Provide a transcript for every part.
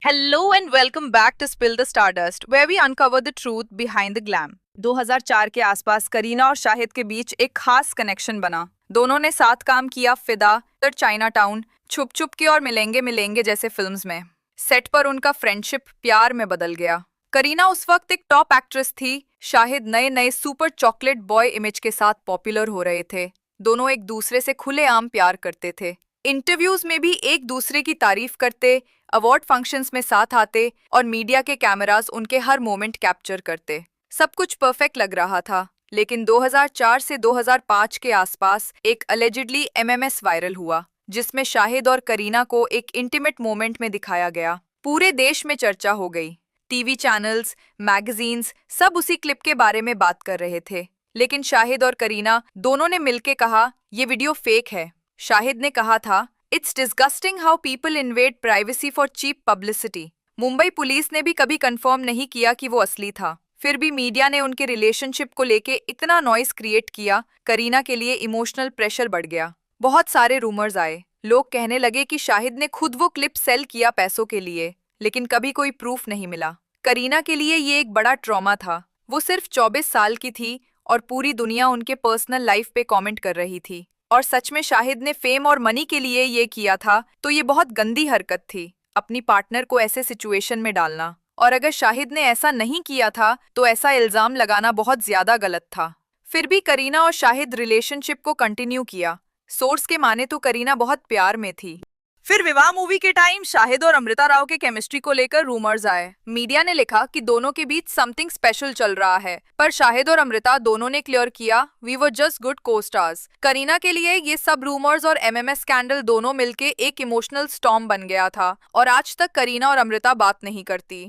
Hello and welcome back to Spill the Stardust, where we uncover the truth behind the glam. 2004 के आसपास करीना और शाहिद के बीच एक खास कनेक्शन बना। दोनों ने साथ काम किया फिदा, फिर चाइना टाउन, छुप छुप के और मिलेंगे मिलेंगे जैसे फिल्म्स में। सेट पर उनका फ्रेंडशिप प्यार में बदल गया। करीना उस वक्त एक टॉप एक्ट्रेस थी, शाहिद नए नए सुपर चॉकलेट बॉय इमेज के साथ पॉपुलर हो रहे थे। दोनों एक दूसरे से खुलेआम प्यार करते थे। इंटरव्यूज में भी एक दूसरे की तारीफ करते, अवार्ड फंक्शंस में साथ आते और मीडिया के कैमरास उनके हर मोमेंट कैप्चर करते। सब कुछ परफेक्ट लग रहा था, लेकिन 2004 से 2005 के आसपास एक अलेजिडली एमएमएस वायरल हुआ, जिसमें शाहिद और करीना को एक इंटीमेट मोमेंट में दिखाया गया। पूरे देश में चर्चा हो गई। टीवी चैनल्स, मैगजीन्स सब उसी क्लिप के बारे में बात कर रहे थे। लेकिन शाहिद और करीना दोनों ने मिलकर कहा, ये वीडियो फेक है। शाहिद ने कहा था, it's disgusting how people invade privacy for cheap publicity. Mumbai police ने भी कभी कंफर्म नहीं किया कि वो असली था। फिर भी मीडिया ने उनके रिलेशनशिप को लेके इतना नॉइस क्रिएट किया, करीना के लिए इमोशनल प्रेशर बढ़ गया। बहुत सारे रूमर्स आए। लोग कहने लगे कि शाहिद ने खुद वो क्लिप सेल किया पैसों के लिए, लेकिन कभी कोई प्रूफ नहीं मिला। करीना के लिए ये एक बड़ा ट्रॉमा था। वो सिर्फ 24 साल की थी और पूरी दुनिया उनके पर्सनल लाइफ पे कमेंट कर रही थी। और सच में शाहिद ने फेम और मनी के लिए ये किया था तो ये बहुत गंदी हरकत थी, अपनी पार्टनर को ऐसे सिचुएशन में डालना। और अगर शाहिद ने ऐसा नहीं किया था तो ऐसा इल्जाम लगाना बहुत ज्यादा गलत था। फिर भी करीना और शाहिद रिलेशनशिप को कंटिन्यू किया। सोर्स के माने तो करीना बहुत प्यार में थी। फिर विवाह मूवी के टाइम शाहिद और अमृता राव के केमिस्ट्री को लेकर रूमर्स आए। मीडिया ने लिखा कि दोनों के बीच समथिंग स्पेशल चल रहा है, पर शाहिद और अमृता दोनों ने क्लियर किया, वी वर जस्ट गुड को स्टार्स। करीना के लिए ये सब रूमर्स और एमएमएस स्कैंडल दोनों मिलके एक इमोशनल स्टॉर्म बन गया था और आज तक करीना और अमृता बात नहीं करती।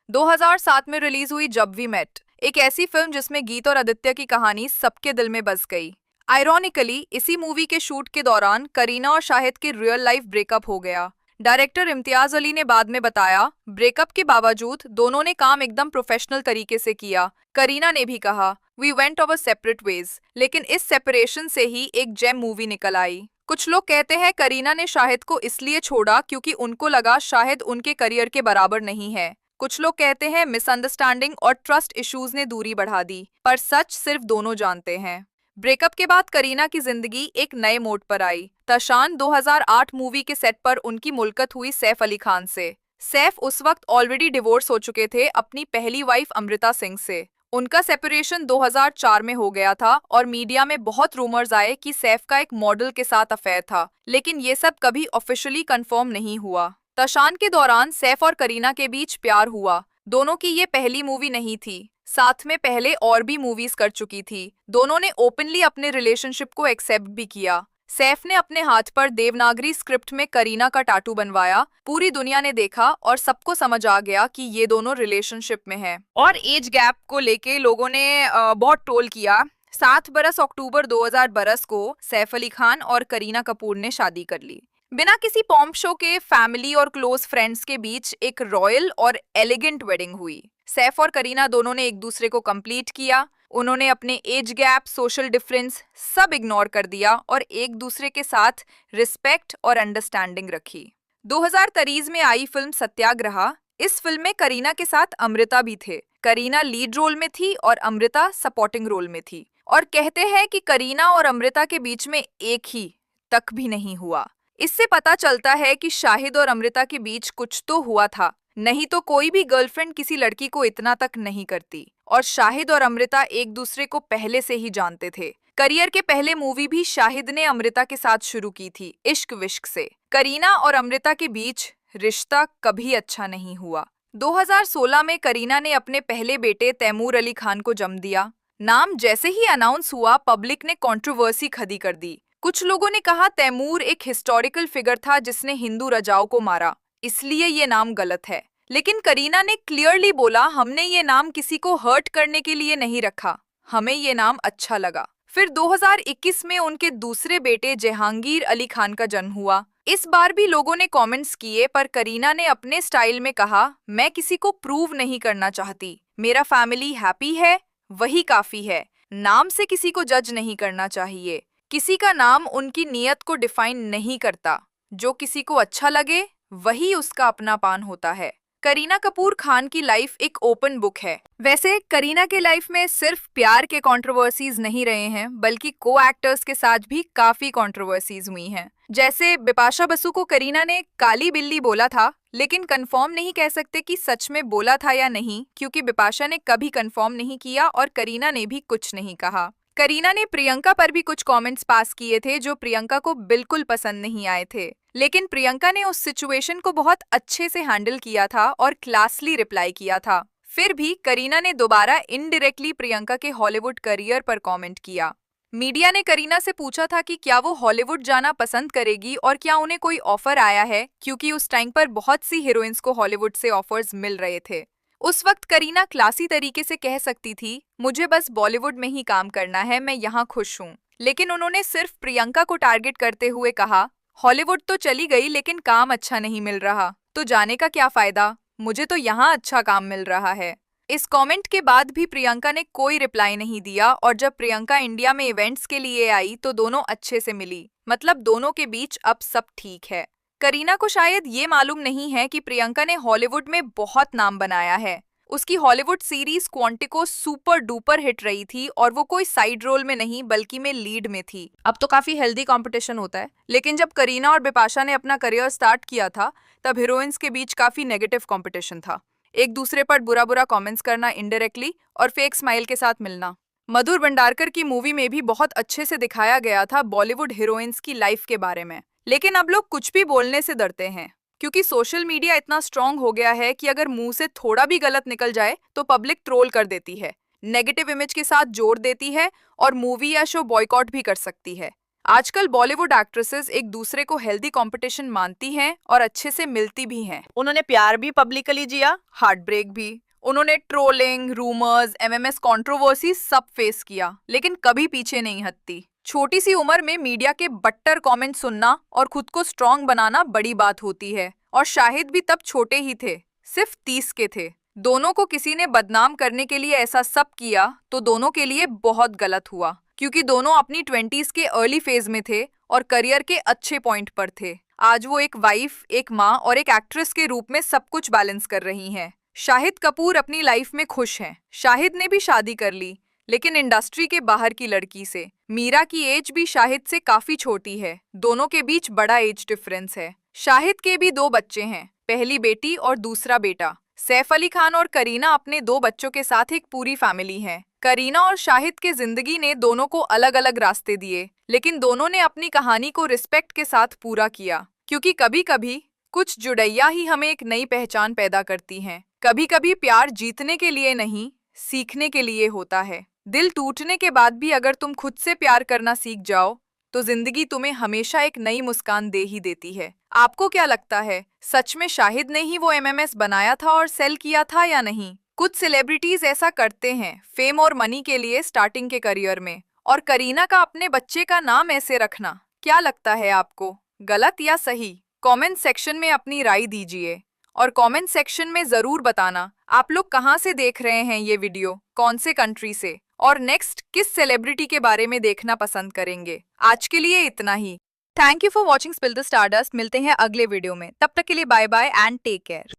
2007 में रिलीज हुई जब वी मेट, एक ऐसी फिल्म जिसमें गीत और आदित्य की कहानी सबके दिल में बस गई। आयरॉनिकली इसी मूवी के शूट के दौरान करीना और शाहिद के रियल लाइफ ब्रेकअप हो गया। डायरेक्टर इम्तियाज अली ने बाद में बताया, ब्रेकअप के बावजूद दोनों ने काम एकदम प्रोफेशनल तरीके से किया। करीना ने भी कहा, we went over separate ways, लेकिन इस सेपरेशन से ही एक जेम मूवी निकल आई। कुछ लोग कहते हैं करीना ने शाहिद को इसलिए छोड़ा क्योंकि उनको लगा शाहिद उनके करियर के बराबर नहीं है। कुछ लोग कहते हैं मिसअंडरस्टैंडिंग और ट्रस्ट इश्यूज ने दूरी बढ़ा दी, पर सच सिर्फ दोनों जानते हैं। ब्रेकअप के बाद करीना की जिंदगी एक नए मोड पर आई। तशान 2008 मूवी के सेट पर उनकी मुलाकात हुई सैफ अली खान से। सैफ उस वक्त ऑलरेडी डिवोर्स हो चुके थे अपनी पहली वाइफ अमृता सिंह से। उनका सेपरेशन 2004 में हो गया था और मीडिया में बहुत रूमर्स आए कि सैफ का एक मॉडल के साथ अफेयर था, लेकिन ये सब कभी ऑफिशियली कंफर्म नहीं हुआ। तशान के दौरान सैफ और करीना के बीच प्यार हुआ। दोनों की ये पहली मूवी नहीं थी, साथ में पहले और भी मूवीज कर चुकी थी। दोनों ने ओपनली अपने रिलेशनशिप को एक्सेप्ट भी किया। सैफ ने अपने हाथ पर देवनागरी स्क्रिप्ट में करीना का टाटू बनवाया। पूरी दुनिया ने देखा और सबको समझ आ गया कि ये दोनों रिलेशनशिप में हैं। और एज गैप को लेके लोगों ने बहुत ट्रोल किया। 7 बरस अक्टूबर 2000 को सैफ अली खान और करीना कपूर ने शादी कर ली। बिना किसी पॉम्प शो के फैमिली और क्लोज फ्रेंड्स के बीच एक रॉयल और एलिगेंट वेडिंग हुई। सैफ और करीना दोनों ने एक दूसरे को कंप्लीट किया। उन्होंने अपने एज गैप, सोशल डिफरेंस सब इग्नोर कर दिया और एक दूसरे के साथ रिस्पेक्ट और अंडरस्टैंडिंग रखी। 2023 में आई फिल्म सत्याग्रह। इस फिल्म में करीना के साथ अमृता भी थे। करीना लीड रोल में थी और अमृता सपोर्टिंग रोल में थी। और कहते हैं कि करीना और अमृता के बीच में एक ही तक भी नहीं हुआ। इससे पता चलता है कि शाहिद और अमृता के बीच कुछ तो हुआ था, नहीं तो कोई भी गर्लफ्रेंड किसी लड़की को इतना तक नहीं करती। और शाहिद और अमृता एक दूसरे को पहले से ही जानते थे। करियर के पहले मूवी भी शाहिद ने अमृता के साथ शुरू की थी, इश्क विश्क से। करीना और अमृता के बीच रिश्ता कभी अच्छा नहीं हुआ। 2016 में करीना ने अपने पहले बेटे तैमूर अली खान को जन्म दिया। नाम जैसे ही अनाउंस हुआ, पब्लिक ने कंट्रोवर्सी खड़ी कर दी। कुछ लोगों ने कहा तैमूर एक हिस्टोरिकल फिगर था जिसने हिंदू राजाओं को मारा, इसलिए ये नाम गलत है। लेकिन करीना ने क्लियरली बोला, हमने ये नाम किसी को हर्ट करने के लिए नहीं रखा, हमें ये नाम अच्छा लगा। फिर 2021 में उनके दूसरे बेटे जहांगीर अली खान का जन्म हुआ। इस बार भी लोगों ने कमेंट्स किए, पर करीना ने अपने स्टाइल में कहा, मैं किसी को प्रूव नहीं करना चाहती, मेरा फैमिली हैप्पी है वही काफी है, नाम से किसी को जज नहीं करना चाहिए। किसी का नाम उनकी नीयत को डिफाइन नहीं करता, जो किसी को अच्छा लगे वही उसका अपनापन होता है। करीना कपूर खान की लाइफ एक ओपन बुक है। वैसे करीना के लाइफ में सिर्फ प्यार के कंट्रोवर्सीज नहीं रहे हैं, बल्कि को एक्टर्स के साथ भी काफी कंट्रोवर्सीज हुई हैं। जैसे बिपाशा बसु को करीना ने काली बिल्ली बोला था, लेकिन कंफर्म नहीं कह सकते कि सच में बोला था या नहीं, क्योंकि बिपाशा ने कभी कंफर्म नहीं किया और करीना ने भी कुछ नहीं कहा। करीना ने प्रियंका पर भी कुछ कमेंट्स पास किए थे जो प्रियंका को बिल्कुल पसंद नहीं आए थे, लेकिन प्रियंका ने उस सिचुएशन को बहुत अच्छे से हैंडल किया था और क्लासली रिप्लाई किया था। फिर भी करीना ने दोबारा इनडायरेक्टली प्रियंका के हॉलीवुड करियर पर कमेंट किया। मीडिया ने करीना से पूछा था कि क्या वो हॉलीवुड जाना पसंद करेगी और क्या उन्हें कोई ऑफर आया है, क्योंकि उस टाइम पर बहुत सी हीरोइंस को हॉलीवुड से ऑफर्स मिल रहे थे। उस वक्त करीना क्लासी तरीके से कह सकती थी, मुझे बस बॉलीवुड में ही काम करना है, मैं यहाँ खुश हूँ। लेकिन उन्होंने सिर्फ प्रियंका को टारगेट करते हुए कहा, हॉलीवुड तो चली गई लेकिन काम अच्छा नहीं मिल रहा, तो जाने का क्या फायदा, मुझे तो यहाँ अच्छा काम मिल रहा है। इस कमेंट के बाद भी प्रियंका ने कोई रिप्लाई नहीं दिया और जब प्रियंका इंडिया में इवेंट्स के लिए आई तो दोनों अच्छे से मिली, मतलब दोनों के बीच अब सब ठीक है। करीना को शायद ये मालूम नहीं है कि प्रियंका ने हॉलीवुड में बहुत नाम बनाया है। उसकी Hollywood series Quantico super duper hit रही थी और वो कोई साइड रोल में नहीं बल्कि में लीड में थी। अब तो काफी हेल्दी कंपटीशन होता है, लेकिन जब करीना और बिपाशा ने अपना करियर स्टार्ट किया था तब हीरोइंस के बीच काफी नेगेटिव कंपटीशन था। एक दूसरे पर बुरा बुरा कमेंट्स करना इनडायरेक्टली और फेक स्माइल के साथ मिलना। मधुर भंडारकर की मूवी में भी बहुत अच्छे से दिखाया गया था बॉलीवुड हीरोइंस की लाइफ के बारे में, लेकिन अब लोग कुछ भी बोलने से डरते हैं, क्योंकि सोशल मीडिया इतना स्ट्रांग हो गया है कि अगर मुंह से थोड़ा भी गलत निकल जाए तो पब्लिक ट्रोल कर देती है, नेगेटिव इमेज के साथ जोड़ देती है और मूवी या शो बॉयकॉट भी कर सकती है। आजकल बॉलीवुड एक्ट्रेसेस एक दूसरे को हेल्दी कंपटीशन मानती हैं और अच्छे से मिलती भी हैं। उन्होंने प्यार भी पब्लिकली जिया, हार्ट ब्रेक भी। उन्होंने ट्रोलिंग, रूमर्स, एमएमएस कंट्रोवर्सी सब फेस किया, लेकिन कभी पीछे नहीं हटती। छोटी सी उम्र में मीडिया के बट्टर कमेंट सुनना और खुद को स्ट्रांग बनाना बड़ी बात होती है, और शाहिद भी तब छोटे ही थे, सिर्फ 30 के थे। दोनों को किसी ने बदनाम करने के लिए ऐसा सब किया तो दोनों के लिए बहुत गलत हुआ, क्योंकि दोनों अपनी 20s के अर्ली फेज में थे और करियर के अच्छे पॉइंट पर थे। आज वो एक वाइफ, एक माँ और एक एक्ट्रेस के रूप में सब कुछ बैलेंस कर रही हैं। शाहिद कपूर अपनी लाइफ में खुश हैं। शाहिद ने भी शादी कर ली, लेकिन इंडस्ट्री के बाहर की लड़की से। मीरा की एज भी शाहिद से काफी छोटी है, दोनों के बीच बड़ा एज डिफरेंस है। शाहिद के भी 2 बच्चे हैं, पहली बेटी और दूसरा बेटा। सैफ अली खान और करीना अपने 2 बच्चों के साथ एक पूरी फैमिली है। करीना और शाहिद के जिंदगी ने दोनों को अलग अलग रास्ते दिए, लेकिन दोनों ने अपनी कहानी को रिस्पेक्ट के साथ पूरा किया, क्योंकि कभी कभी कुछ जुड़ैया ही हमें एक नई पहचान पैदा करती हैं। कभी कभी प्यार जीतने के लिए नहीं, सीखने के लिए होता है। दिल टूटने के बाद भी अगर तुम खुद से प्यार करना सीख जाओ तो जिंदगी तुम्हें हमेशा एक नई मुस्कान दे ही देती है। आपको क्या लगता है, सच में शाहिद ने ही वो एमएमएस बनाया था और सेल किया था या नहीं? कुछ सेलिब्रिटीज ऐसा करते हैं फेम और मनी के लिए स्टार्टिंग के करियर में, और करीना का अपने बच्चे का नाम ऐसे रखना, क्या लगता है आपको, गलत या सही? कमेंट सेक्शन में अपनी राय दीजिए और कमेंट सेक्शन में जरूर बताना आप लोग कहां से देख रहे हैं ये वीडियो, कौन से कंट्री से, और नेक्स्ट किस सेलिब्रिटी के बारे में देखना पसंद करेंगे। आज के लिए इतना ही। Thank you for watching Spill the Stardust. मिलते हैं अगले वीडियो में, तब तक के लिए bye bye and take care.